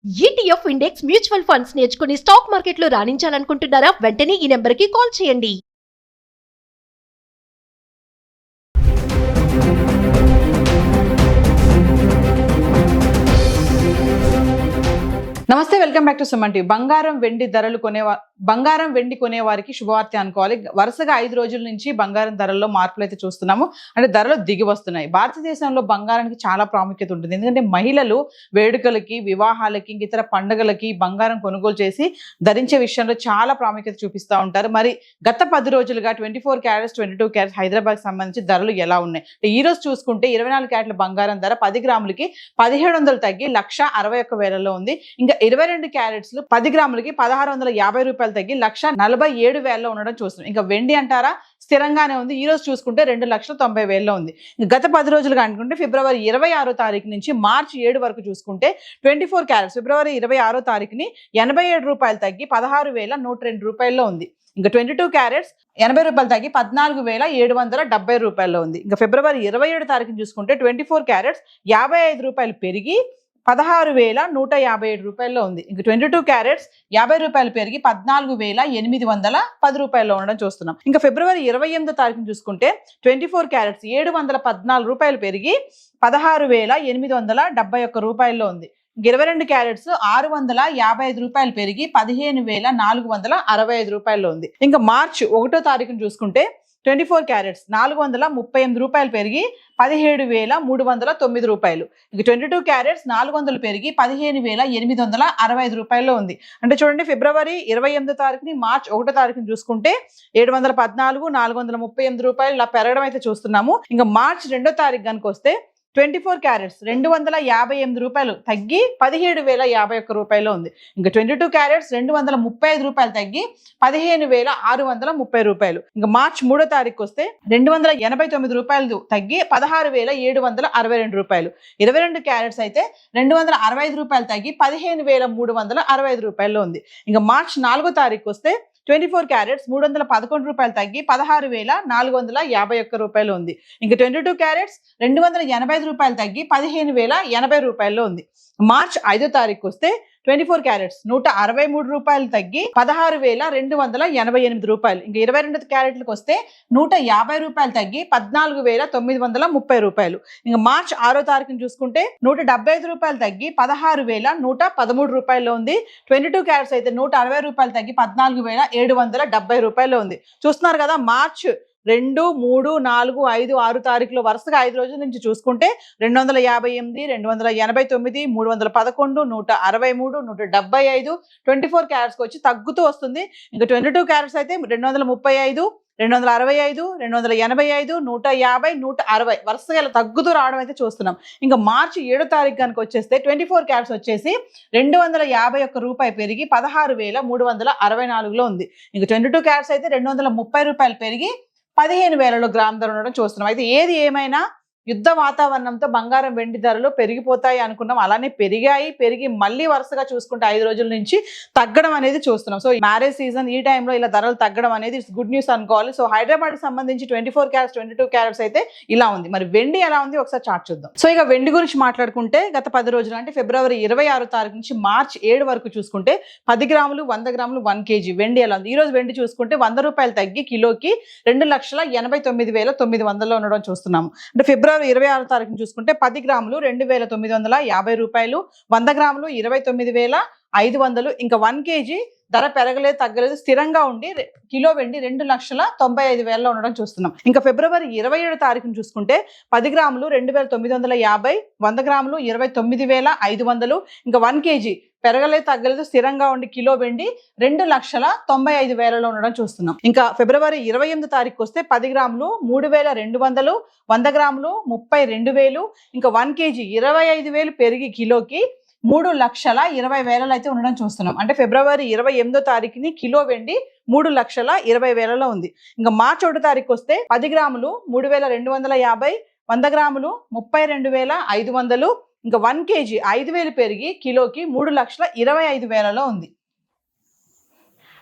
ETF index mutual funds నేర్చుకుని stock మార్కెట్లో రాణించాలనుకుంటున్నారా? వెంటనే ఈ నెంబర్కి కాల్ చేయండి. నమస్తే, welcome back to Suman TV. బంగారం వెండి కొనే వారికి శుభవార్త అనుకోవాలి. వరుసగా 5 రోజుల నుంచి బంగారం ధరల్లో మార్పులు అయితే చూస్తున్నాము. అంటే ధరలు దిగి వస్తున్నాయి. భారతదేశంలో బంగారానికి చాలా ప్రాముఖ్యత ఉంటుంది. ఎందుకంటే మహిళలు వేడుకలకి, వివాహాలకి, ఇతర పండుగలకి బంగారం కొనుగోలు చేసి ధరించే విషయంలో చాలా ప్రాముఖ్యత చూపిస్తూ ఉంటారు. మరి గత 10 రోజులుగా 24 క్యారెట్స్, 22 క్యారెట్స్ హైదరాబాద్ సంబంధించి ధరలు ఎలా ఉన్నాయి? ఈ రోజు చూసుకుంటే 24 క్యారెట్ల బంగారం ధర 10 గ్రాములకి 1700 తగ్గి 1,61,000లో ఉంది. ఇంకా 22 క్యారెట్స్ 10 గ్రాములకి 1,650 రూపాయలు తగ్గి 1,47,000లో ఉండడం చూస్తున్నాం. ఇంకా వెండి అంటారా, స్థిరంగానే ఉంది. ఈ రోజు చూసుకుంటే 2,90,000లో ఉంది. గత 10 రోజులుగా అనుకుంటే ఫిబ్రవరి 26వ తారీఖు నుంచి మార్చి 7 వరకు చూసుకుంటే 24 క్యారెట్స్ ఫిబ్రవరి 26వ తారీఖుని 87 రూపాయలు తగ్గి 16,102 రూపాయల్లో ఉంది. ఇంకా 22 క్యారెట్స్ 80 రూపాయలు తగ్గి 14,770 రూపాయల్లో ఉంది. ఇంకా ఫిబ్రవరి 27 తారీఖుని చూసుకుంటే 24 క్యారెట్స్ 55 రూపాయలు పెరిగి 16,157 రూపాయల్లో ఉంది. ఇంక 22 క్యారెట్స్ 50 రూపాయలు పెరిగి 14,810 రూపాయల్లో ఉండడం చూస్తున్నాం. ఇంకా ఫిబ్రవరి 28వ తారీఖుని చూసుకుంటే 24 క్యారెట్స్ 714 రూపాయలు పెరిగి 16,871 రూపాయల్లో ఉంది. 22 క్యారెట్స్ 655 రూపాయలు పెరిగి 15,465 రూపాయల్లో ఉంది. ఇంకా మార్చి 1వ తారీఖుని చూసుకుంటే 24 క్యారెట్స్ 438 రూపాయలు పెరిగి 17,309 రూపాయలు. ఇక 22 క్యారెట్స్ 400 పెరిగి 15,865 రూపాయల్లో ఉంది. అంటే చూడండి, ఫిబ్రవరి 28వ తారీఖుని మార్చి 1వ తారీఖుని చూసుకుంటే 714, 438 రూపాయలు ఇలా పెరగడం అయితే చూస్తున్నాము. ఇంకా మార్చి 2వ తారీఖు కనుక వస్తే 24 క్యారెట్స్ 258 రూపాయలు తగ్గి 17,051 రూపాయలు ఉంది. ఇంకా 22 క్యారెట్స్ 235 రూపాయలు తగ్గి 15,630 రూపాయలు. ఇంకా మార్చి 3వ తారీఖు వస్తే 289 రూపాయలు తగ్గి 16,762 రూపాయలు. 22 క్యారెట్స్ అయితే 265 రూపాయలు తగ్గి 15,365 రూపాయలు ఉంది. ఇంకా మార్చి 4వ తారీఖు వస్తే 24 క్యారెట్స్ 311 రూపాయలు తగ్గి 16,451 రూపాయలు ఉంది. ఇంకా 22 క్యారెట్స్ 285 రూపాయలు తగ్గి 15,080 రూపాయల్లో ఉంది. మార్చ్ 5వ తారీఖు వస్తే 24 క్యారెట్స్ 163 రూపాయలు తగ్గి 16,288 రూపాయలు. ఇంకా 22 క్యారెట్లకు వస్తే 150 రూపాయలు తగ్గి 14,930 రూపాయలు. ఇంకా మార్చ్ 6వ తారీఖుని చూసుకుంటే 175 రూపాయలు తగ్గి 16,113 రూపాయల్లో ఉంది. 22 క్యారెట్స్ అయితే 160 రూపాయలు తగ్గి 14,770 రూపాయల్లో ఉంది. చూస్తున్నారు కదా, మార్చ్ 2, 3, 4, 5, 6 తారీఖులో వరుసగా 5 రోజుల నుంచి చూసుకుంటే 258, 289, 311, 163, 175 24 క్యారెట్స్కి వచ్చి తగ్గుతూ వస్తుంది. ఇంకా 22 క్యారెట్స్ అయితే 235, 265, 285, 150, 160 వరుసగా ఇలా తగ్గుతూ రావడం అయితే చూస్తున్నాం. ఇంకా మార్చి 7వ తారీఖు కనుక వచ్చేస్తే 24 క్యారెట్స్ వచ్చేసి 251 రూపాయి పెరిగి 16,364లో ఉంది. ఇంకా 22 క్యారెట్స్ అయితే 230 రూపాయలు పెరిగి 15,000లో గ్రామ్ ధర ఉండడం చూస్తున్నాం. అయితే ఏది ఏమైనా యుద్ధ వాతావరణంతో బంగారం వెండి ధరలు పెరిగిపోతాయి అనుకున్నాం. అలానే పెరిగి మళ్ళీ వరుసగా చూసుకుంటే 5 రోజుల నుంచి తగ్గడం అనేది చూస్తున్నాం. సో మ్యారేజ్ సీజన్ ఈ టైంలో ఇలా ధరలు తగ్గడం అనేది ఇట్స్ గుడ్ న్యూస్ అనుకోవాలి. సో హైదరాబాద్ సంబంధించి 24 క్యారెట్స్ 22 క్యారెట్స్ అయితే ఇలా ఉంది. మరి వెండి ఎలా ఉంది ఒకసారి చార్ట్ చూద్దాం. సో ఇక వెండి గురించి మాట్లాడుకుంటే గత 10 రోజులు అంటే ఫిబ్రవరి 26వ తారీఖు నుంచి మార్చి 7 వరకు చూసుకుంటే 10 గ్రాములు 100 గ్రాములు 1 kg వెండి ఎలా ఉంది? ఈ రోజు వెండి చూసుకుంటే 100 రూపాయలు తగ్గి కిలోకి 2,89,900లో ఉండడం చూస్తున్నాము. అంటే ఫిబ్రవరి 26వ తారీఖుని చూసుకుంటే 10 గ్రాములు 2,950 రూపాయలు, 100 గ్రాములు 29,500. ఇంకా 1 kg ధర పెరగలేదు, తగ్గలేదు, స్థిరంగా ఉండి కిలో వెండి 2,95,000లో ఉండడం చూస్తున్నాం. ఇంకా ఫిబ్రవరి 27వ తారీఖుని చూసుకుంటే 10 గ్రాములు 2,950, 100 గ్రాములు 29,500. ఇంకా 1 kg పెరగలేదు, తగ్గలేదు, స్థిరంగా ఉండి కిలో వెండి 2,95,000లో ఉండడం చూస్తున్నాం. ఇంకా ఫిబ్రవరి 28వ తారీఖు వస్తే 10 గ్రాములు 3,200, 100 గ్రాములు 32,000. ఇంకా 1 kg 25,000 పెరిగి కిలోకి 3,20,000 అయితే ఉండడం చూస్తున్నాం. అంటే ఫిబ్రవరి 28వ తారీఖుని కిలో వెండి 3,20,000లో ఉంది. ఇంకా మార్చి 1వ తారీఖు వస్తే 10 గ్రాములు 3,250, 100 గ్రాములు 32,500. ఇంకా 1 kg 5,000 పెరిగి కిలోకి 3,25,000లో ఉంది.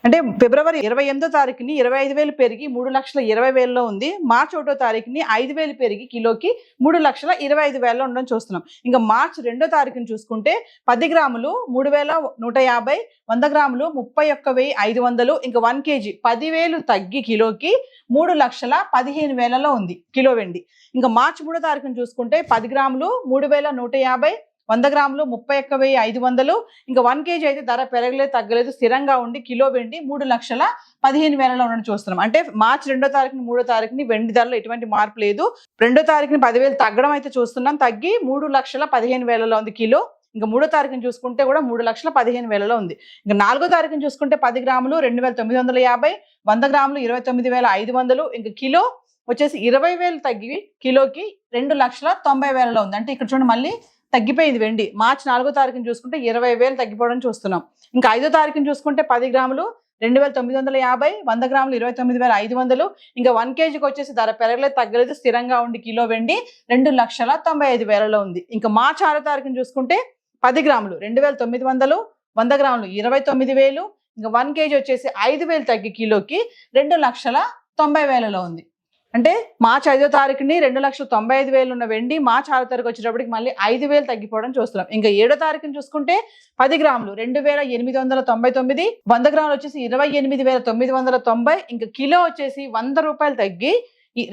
అంటే ఫిబ్రవరి 28వ తారీఖుని 25,000 పెరిగి 3,20,000లో ఉంది. మార్చి 1వ తారీఖుని 5,000 పెరిగి కిలోకి 3,25,000లో ఉండడం చూస్తున్నాం. ఇంకా మార్చి 2వ తారీఖుని చూసుకుంటే 10 గ్రాములు 3,150, 100 గ్రాములు 31,500, ఇంకా 1 kg 10,000 తగ్గి కిలోకి 3,15,000లో ఉంది కిలో వెండి. ఇంకా మార్చి 3వ తారీఖుని చూసుకుంటే 10 గ్రాములు 3,150, 100 గ్రాములు 31,500, ఇంకా 1 kg అయితే ధర పెరగలేదు తగ్గలేదు స్థిరంగా ఉండి కిలో వెండి 3,15,000లో ఉండడం చూస్తున్నాం. అంటే మార్చి 2వ తారీఖుని 3వ తారీఖుని వెండి ధరలో ఎటువంటి మార్పు లేదు. 2వ తారీఖుని 10,000 తగ్గడం అయితే చూస్తున్నాం, తగ్గి 3,15,000లో ఉంది కిలో. ఇంకా 3వ తారీఖుని చూసుకుంటే కూడా 3,15,000లో ఉంది. ఇంకా 4వ తారీఖుని చూసుకుంటే 10 గ్రాములు 2,950, 100 గ్రాములు 29,500, ఇంకా కిలో వచ్చేసి 20,000 తగ్గి కిలోకి 2,90,000లో ఉంది. అంటే ఇక్కడ చూడండి మళ్ళీ తగ్గిపోయింది వెండి. మార్చి 4వ తారీఖుని చూసుకుంటే 20,000 తగ్గిపోవడం చూస్తున్నాం. ఇంకా 5వ తారీఖుని చూసుకుంటే 10 గ్రాములు 2,950, 100 గ్రాములు 29,500, ఇంకా 1 kgకి వచ్చేసి ధర పెరగలేదు తగ్గలేదు స్థిరంగా ఉండి కిలో వెండి 2,95,000లో ఉంది. ఇంకా మార్చి 6వ తారీఖుని చూసుకుంటే 10 గ్రాములు 2,900, 100 గ్రాములు 29,000, ఇంకా 1 kg వచ్చేసి 5,000 తగ్గి కిలోకి 2,90,000లో ఉంది. అంటే మార్చి 5వ తారీఖుని 2,95,000 ఉన్న వెండి మార్చి 6వ తారీఖు వచ్చేటప్పటికి మళ్ళీ 5,000 తగ్గిపోవడం చూస్తున్నాం. ఇంకా 7వ తారీఖుని చూసుకుంటే 10 గ్రాములు 2,899, 100 గ్రాములు వచ్చేసి 28,990, ఇంకా కిలో వచ్చేసి 100 రూపాయలు తగ్గి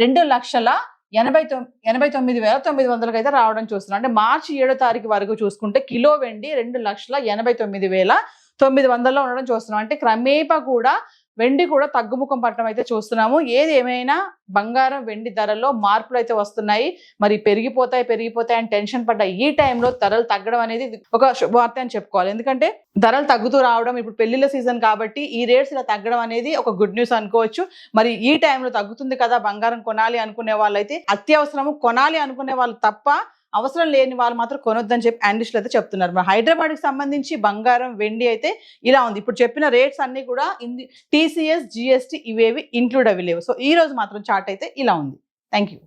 2,89,900 అయితే రావడం చూస్తున్నాం. అంటే మార్చి 7వ తారీఖు వరకు చూసుకుంటే కిలో వెండి 2,89,900లో ఉండడం చూస్తున్నాం. అంటే క్రమేపా కూడా వెండి కూడా తగ్గుముఖం పట్టడం అయితే చూస్తున్నాము. ఏది ఏమైనా బంగారం వెండి ధరల్లో మార్పులు అయితే వస్తున్నాయి. మరి పెరిగిపోతాయి అని టెన్షన్ పడ్డ ఈ టైంలో ధరలు తగ్గడం అనేది ఒక శుభవార్త అని చెప్పుకోవాలి. ఎందుకంటే ధరలు తగ్గుతూ రావడం, ఇప్పుడు పెళ్లిళ్ళ సీజన్ కాబట్టి ఈ రేట్స్ ఇలా తగ్గడం అనేది ఒక గుడ్ న్యూస్ అనుకోవచ్చు. మరి ఈ టైంలో తగ్గుతుంది కదా బంగారం కొనాలి అనుకునే వాళ్ళైతే అత్యవసరము, కొనాలి అనుకునే వాళ్ళు తప్ప అవసరం లేని వాళ్ళు మాత్రం కొనొద్దని చెప్పి అనలిస్టులు అయితే చెప్తున్నారు. మరి హైదరాబాద్కి సంబంధించి బంగారం వెండి అయితే ఇలా ఉంది. ఇప్పుడు చెప్పిన రేట్స్ అన్ని కూడా TCS GST ఇవేవి ఇంక్లూడ్ అవి లేవు. సో ఈ రోజు మాత్రం చార్ట్ అయితే ఇలా ఉంది. Thank you.